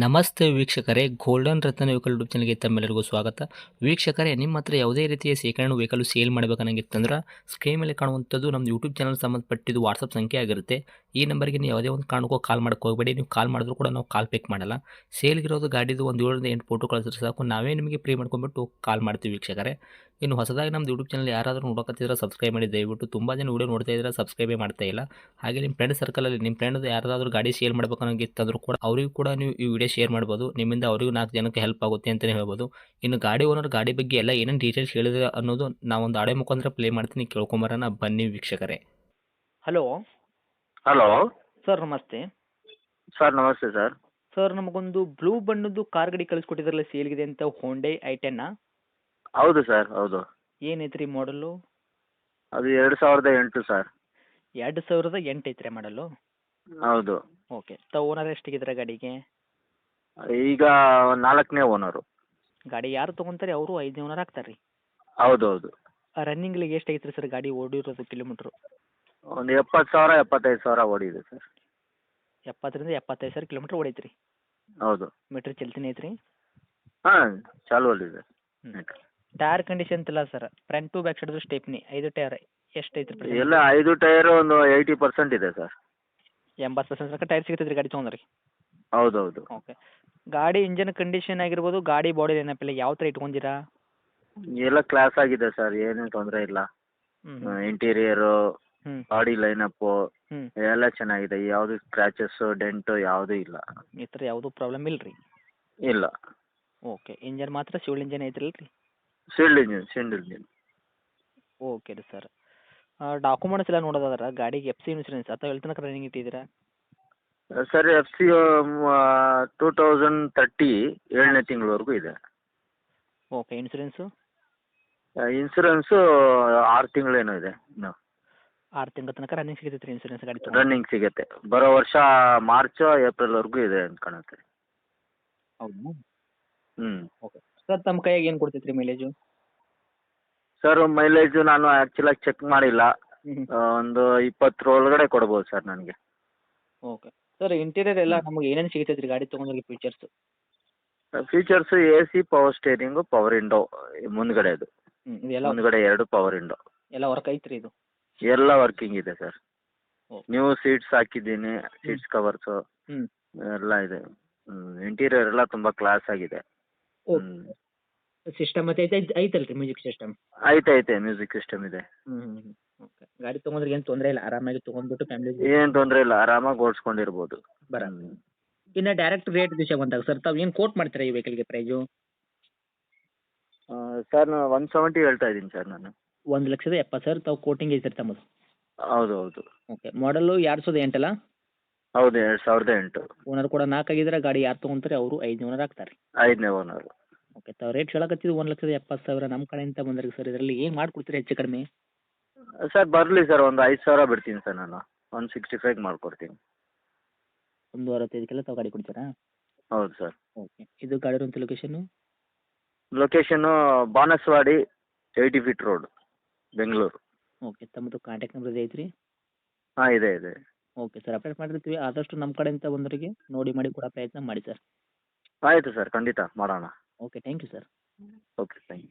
ನಮಸ್ತೆ ವೀಕ್ಷಕರೇ, ಗೋಲ್ಡನ್ ರತ್ನ vehicle YouTube ಚಾನಲ್ಗೆ ತಮ್ಮೆಲ್ಲರಿಗೂ ಸ್ವಾಗತ. ವೀಕ್ಷಕರೇ, ನಿಮ್ಮ ಹತ್ರ ಯಾವುದೇ ರೀತಿಯ ಶೇಖರಣೆ ವೆಹಿಕಲ್ ಸೇಲ್ ಮಾಡಬೇಕನ್ನಂಗಿತ್ತಂದ್ರೆ ಸ್ಕ್ರೀನ್ ಮೇಲೆ ಕಾಣುವಂಥದ್ದು ನಮ್ಮ ಯೂಟ್ಯೂಬ್ ಚಾನಲ್ ಸಂಬಂಧಪಟ್ಟಿದ್ದು ವಾಟ್ಸಪ್ ಸಂಖ್ಯೆ ಆಗಿರುತ್ತೆ. ಈ ನಂಬರ್ಗೆ ನೀವು ಯಾವುದೇ ಒಂದು ಕಾರಣಕ್ಕೂ ಕಾಲ್ ಮಾಡೋಕೆ ಹೋಗಬೇಡಿ. ನೀವು ಕಾಲ್ ಮಾಡಿದ್ರು ಕೂಡ ನಾವು ಕಾಲ್ ಪಿಕ್ ಮಾಡಲ್ಲ. ಸೇಲ್ಗಿರೋದು ಗಾಡಿದು ಒಂದು 7ರಿಂದ 8 ಫೋಟೋ ಕಳಿಸಿದ್ರೆ ಸಾಕು, ನಾವೇ ನಿಮಗೆ ಪ್ರೀ ಮಾಡ್ಕೊಂಡ್ಬಿಟ್ಟು ಕಾಲ್ ಮಾಡ್ತೀವಿ ವೀಕ್ಷಕರೇ. ಇನ್ನು ಹೊಸದಾಗಿ ನಮ್ಮದು ಯೂಟ್ಯೂಬ್ ಚಾನಲ್ ಯಾರಾದರೂ ನೋಡೋಕತ್ತಿದ್ರೆ ಸಬ್ಸ್ಕ್ರೈಬ್ ಮಾಡಿ ದಯವಿಟ್ಟು. ತುಂಬ ಜನ ವೀಡಿಯೋ ನೋಡ್ತಾ ಇದ್ದಾರೆ, ಸಬ್ಸ್ಕ್ರೈಬೇ ಮಾಡ್ತಾ ಇಲ್ಲ. ಹಾಗೆ ನಿಮ್ಮ ಫ್ರೆಂಡ್ ಸರ್ಕಲಲ್ಲಿ ನಿಮ್ಮ ಫ್ರೆಂಡ್ ಯಾರಾದರೂ ಗಾಡಿ ಸೇಲ್ ಮಾಡಬೇಕನ್ನೋಂಗಿತ್ತಂದ್ರೂ ಕೂಡ ಅವರಿಗೂ ಕೂಡ ನೀವು ಈ ವಿಡಿಯೋ ಶೇರ್ ಮಾಡ್ಬೋದು. ನಿಮ್ಮಿಂದ ಅವರಿಗೂ 4 ಜನಕ್ಕೆ ಹೆಲ್ಪ್ ಆಗುತ್ತೆ ಅಂತಲೇ ಹೇಳ್ಬೋದು. ಇನ್ನು ಗಾಡಿ ಓನರ್ ಗಾಡಿ ಬಗ್ಗೆ ಎಲ್ಲ ಏನೇನು ಡೀಟೇಲ್ಸ್ ಹೇಳಿದ್ರೆ ಅನ್ನೋದು ನಾವೊಂದು ಆಡಿಯೋ ಮುಖಾಂತರ ಪ್ಲೇ ಮಾಡ್ತೀನಿ, ಕೇಳ್ಕೊಂಬರೋಣ ಬನ್ನಿ ವೀಕ್ಷಕರೇ. ಹಲೋ ಹಲೋ ಸರ್, ನಮಸ್ತೆ. ಸರ್ ನಮಸ್ತೆ ಸರ್. ಸರ್, ನಮಗೊಂದು ಬ್ಲೂ ಬಣ್ಣದ್ದು ಕಾರ್ ಗಾಡಿ ಕಳಿಸ್ಕೊಟ್ಟಿದ್ರಲ್ಲ ಸೇಲ್ಗಿದೆ ಅಂತ, ಹೋಂಡೈ ಐ10. ಹೌದು ಸರ್, ಹೌದು. ಏನೈತ್ರಿ ಮಾಡಲು? ಅದು 2008 ಸರ್. 2008 ಐತ್ರಿ ಮಾಡಲು. ಹೌದು. ಓಕೆ. ಓನರ್ ಎಷ್ಟಿಗಿದ್ರೆ ಗಾಡಿಗೆ? ಈಗ 4ನೇ ಓನರು. ಗಾಡಿ ಯಾರು ತೊಗೊಂತಾರೆ ಅವರು 5ನೇ ಓನರ್ ಆಗ್ತಾರೆ ರೀ? ಹೌದು ಹೌದು. ರನ್ನಿಂಗ್ಲಿಗೆ ಎಷ್ಟು ಐತ್ರಿ ಸರ್ ಗಾಡಿ ಓಡಿರೋದು ಕಿಲೋಮೀಟ್ರು? ಒಂದು 70,000 75,000 ಓಡಿದೆ ಸರ್. 70ರಿಂದ 75,000 ಕಿಲೋಮೀಟ್ರ್ ಓಡೈತ್ರಿ? ಹೌದು. ಮೀಟ್ರ್ ಚಲ್ತಿನೇ ಐತ್ರಿ? ಹಾಂ, ಚಾಲು ಓಡಿದೆ. ಟೈರ್ ಕಂಡೀಷನ್ ಇಲ್ಲ sir. Front to back side stepney 5 tyre ಎಷ್ಟು ಐತ್ರಿ? ಎಲ್ಲ 5 ಟೈರು ಒಂದು 80% ಇದೆ ಸರ್. 80% ತನಕ ಟೈರ್ ಸಿಗ್ತೈತ್ರಿ ಗಾಡಿ ತೊಗೊಂಡ್ರಿ? ಹೌದು ಹೌದು. ಓಕೆ. ಗಾಡಿ ಇಂಜನ್ ಕಂಡೀಷನ್ ಆಗಿರ್ಬೋದು, ಗಾಡಿ ಬಾಡಿ ನೆನಪಿಲ್ಲ, ಯಾವ ಥರ ಇಟ್ಕೊಂಡಿರಾ? ಎಲ್ಲ ಕ್ಲಾಸ್ ಆಗಿದೆ ಸರ್, ಏನೇನು ತೊಂದರೆ ಇಲ್ಲ. ಇಂಟೀರಿಯರು, ಹ್ಞೂ ಬಾಡಿ ಲೈನಪ್ಪು ಹ್ಞೂ ಎಲ್ಲ ಚೆನ್ನಾಗಿದೆ. ಯಾವುದು ಸ್ಕ್ರ್ಯಾಚಸ್ಸು ಡೆಂಟು ಯಾವುದೂ ಇಲ್ಲ. ಈ ಥರ ಯಾವುದೂ ಪ್ರಾಬ್ಲಮ್ ಇಲ್ಲ ರೀ? ಇಲ್ಲ. ಓಕೆ. ಇಂಜನ್ ಮಾತ್ರ ಸಿವಿಲ್ ಇಂಜನ್ ಐತ್ರಲ್ಲ ರೀ? Shield engine. ಓಕೆ ರೀ ಸರ್. ಡಾಕ್ಯುಮೆಂಟ್ಸ್ ಎಲ್ಲ ನೋಡೋದಾದ್ರೆ ಗಾಡಿಗೆ FC ಇನ್ಸೂರೆನ್ಸ್ ಅಥವಾ ಎಲ್ಲಿ ತನಕ ರನ್ನಿಂಗ್ ಇಟ್ಟಿದ್ದೀರಾ? ಸರ್ FC 2030 7ನೇ ತಿಂಗಳವರೆಗೂ ಇದೆ. ಓಕೆ. ಇನ್ಸೂರೆನ್ಸು? ಇನ್ಸೂರೆನ್ಸು 6 ತಿಂಗಳೇನೋ ಇದೆ ಇನ್ನು. 6 ತಿಂಗಳ ತನಕ ರನ್ನಿಂಗ್ ಸಿಗ್ತೈತೆ ರೀ ಇನ್ಸೂರೆನ್ಸ್ ಗಾಡಿ? ರನ್ನಿಂಗ್ ಸಿಗುತ್ತೆ. ಬರೋ ವರ್ಷ ಮಾರ್ಚ್ ಏಪ್ರಿಲ್ವರೆಗೂ ಇದೆ ಅಂತ ಕಾಣುತ್ತೆ. ಹೌದಾ? ಹ್ಞೂ. ಓಕೆ. ಸರ್, ತಮ್ಮ ಕೈಯಾಗ ಏನು ಕೊಡ್ತೈತೆ ರೀ ಮೈಲೇಜು? ಸರ್ ಮೈಲೇಜು ನಾನು ಆ್ಯಕ್ಚುಲಾಗಿ ಚೆಕ್ ಮಾಡಿಲ್ಲ. ಹ್ಞೂ. ಒಂದು 20 ಒಳಗಡೆ ಕೊಡ್ಬೋದು ಸರ್ ನನಗೆ. ಓಕೆ. ಸರ್, ಇಂಟೀರಿಯರ್ ಎಲ್ಲ ನಮಗೆ ಏನೇನು ಸಿಗ್ತೈತೆ ರೀ ಗಾಡಿ ತೊಗೊಂಡ್ರೆ features? Features AC, power steering, power window ಮುಂದ್ಗಡೆದು. ಇದೆಲ್ಲ ಮುಂದ್ಗಡೆ 2 ಪವರ್ ವಿಂಡೋ. ಎಲ್ಲ ವರ್ಕ್ ಐತ್ರಿ ಇದು? ಎಲ್ಲ ವರ್ಕಿಂಗ್ ಇದೆ ಸರ್. ಓಕೆ. ನ್ಯೂ ಸೀಟ್ಸ್ ಹಾಕಿದ್ದೀನಿ, ಸೀಟ್ಸ್ ಕವರ್ಸು ಹ್ಞೂ. ಎಲ್ಲ ಇದೆ. ಇಂಟೀರಿಯರ್ ಎಲ್ಲ ತುಂಬ ಕ್ಲಾಸ್ ಆಗಿದೆ. ಓಕೆ. ಸಿಸ್ಟಮ್ ಮತ್ತೆ ಐತಲ್ಲ ರೀ ಮ್ಯೂಸಿಕ್ ಸಿಸ್ಟಮ್? ಐತೆ ಮ್ಯೂಸಿಕ್ ಸಿಸ್ಟಮ್ ಇದೆ. ಓಕೆ. ಗಾಡಿ ತೊಗೊಂಡ್ರೆ ಏನು ತೊಂದರೆ ಇಲ್ಲ, ಆರಾಮಾಗಿ ತೊಗೊಂಡ್ಬಿಟ್ಟು ಫ್ಯಾಮಿಲಿ ಏನು ತೊಂದರೆ ಇಲ್ಲ, ಆರಾಮಾಗಿ ಓಡಿಸ್ಕೊಂಡಿರ್ಬೋದು. ಬರಲ್ಲ. ಇನ್ನು ಡೈರೆಕ್ಟ್ ರೇಟ್ ವಿಷಯ ಬಂದಾಗ ಸರ್, ತಾವು ಏನು ಕೋಟ್ ಮಾಡ್ತೀರಾ ಈ ವೆಹಿಕಲ್ಗೆ ಪ್ರೈಸು? ಸರ್ ನಾನು 170 ಹೇಳ್ತಾ ಇದ್ದೀನಿ ಸರ್ ನಾನು. 1,70,000 ತಾವು ಕೋಟಿಂಗ್ ಐತೆ ತಮ್ಮದು? ಹೌದು ಹೌದು. ಓಕೆ. ಮಾಡಲು 2008 ಅಲ್ಲ? ಹೌದು, 2008. ಓನರ್ ಕೂಡ 4 ಆಗಿದ್ರೆ ಗಾಡಿ ಯಾರು ತೊಗೊಂತಾರೆ ಅವರು 5ನೇ ಓನರ್ ಆಗ್ತಾರೆ? 5ನೇ ಓನರು. ಓಕೆ. ತಾವು ರೇಟ್ ಹೇಳಕತ್ತಿದ್ದು 1,70,000 ನಮ್ಮ ಕಡೆಯಿಂದ ಬಂದ್ರಿ ಸರ್, ಇದರಲ್ಲಿ ಏನು ಮಾಡಿಕೊಡ್ತೀರಾ ಹೆಚ್ಚು ಕಡಿಮೆ? ಸರ್ ಬರಲಿ ಸರ್, ಒಂದು 5,000 ಬಿಡ್ತೀನಿ ಸರ್ ನಾನು. 165 ಮಾಡಿಕೊಡ್ತೀನಿ. 165 ತಾವು ಗಾಡಿ ಕೊಡ್ತೀರಾ? ಹೌದು ಸರ್. ಓಕೆ. ಇದು ಗಾಡಿ ಇರುವಂಥ location? Location Banaswadi 80 feet road, Bengaluru. Okay. ತಮ್ಮದು ಕಾಂಟ್ಯಾಕ್ಟ್ ನಂಬರ್ ಐತ್ರಿ? ಹಾಂ ಇದೆ. ಓಕೆ ಸರ್, ಅಪ್ಡೇಟ್ ಮಾಡಿರ್ತೀವಿ. ಆದಷ್ಟು ನಮ್ಮ ಕಡೆಯಿಂದ ಬಂದವರಿಗೆ ನೋಡಿ ಮಾಡಿ ಕೊಡೋ ಪ್ರಯತ್ನ ಮಾಡಿ ಸರ್. ಆಯಿತು ಸರ್, ಖಂಡಿತ ಮಾಡೋಣ. Okay. Thank you sir. Okay, thank you.